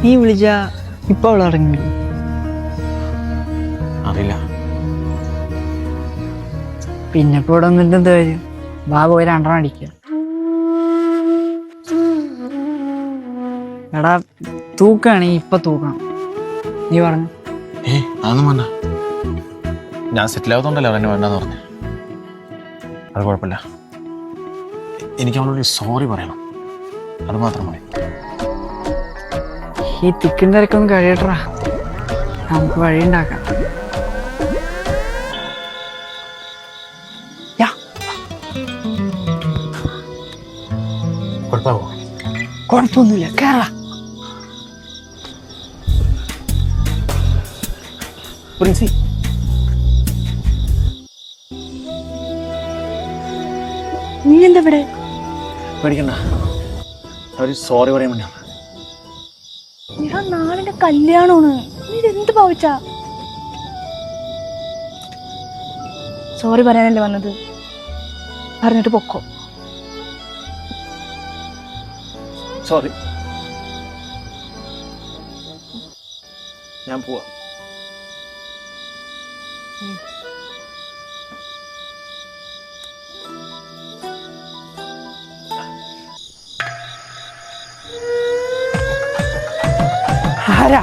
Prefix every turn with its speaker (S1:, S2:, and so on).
S1: നീ വിളിച്ച ഇപ്പൊ അവൾ ഇറങ്ങി
S2: അറിയില്ല.
S1: പിന്നെ ഇപ്പൊ ഇവിടെ വന്നിട്ട് എന്താ കാര്യം? ബാബു പോയി 2 അടിക്കുക. എടാ തൂക്കാണെങ്കിൽ ഇപ്പൊ തൂക്കണം. നീ പറഞ്ഞു
S2: അതൊന്നും വേണ്ട. ഞാൻ സെറ്റിൽ ആവത്തോണ്ടല്ലോ അവരെന്നെ വേണ്ടെന്ന് പറഞ്ഞു. അത് കുഴപ്പമില്ല. എനിക്ക് അവളൊരു സോറി പറയണം, അത് മാത്രം മതി.
S1: ഈ തിക്കും തിരക്കൊന്നും കഴിയട്ടാ, നമുക്ക് വഴിയുണ്ടാക്കാം. കുഴപ്പമൊന്നുമില്ല, കേറാ.
S2: പ്രിൻസി,
S1: നീ എന്താ ഇവിടെ?
S2: പേടിക്കണ്ട, അവര് സോറി പറയാൻ വേണ്ടിയാണ്.
S3: ഞാൻ നാളെ കല്യാണമാണ്. നീ എന്ത് ഭാവിച്ചാ? സോറി പറയാനല്ലേ വന്നത്, പറഞ്ഞിട്ട് പൊക്കോ.
S2: സോറി, ഞാൻ പോവാ.
S1: ആരാ?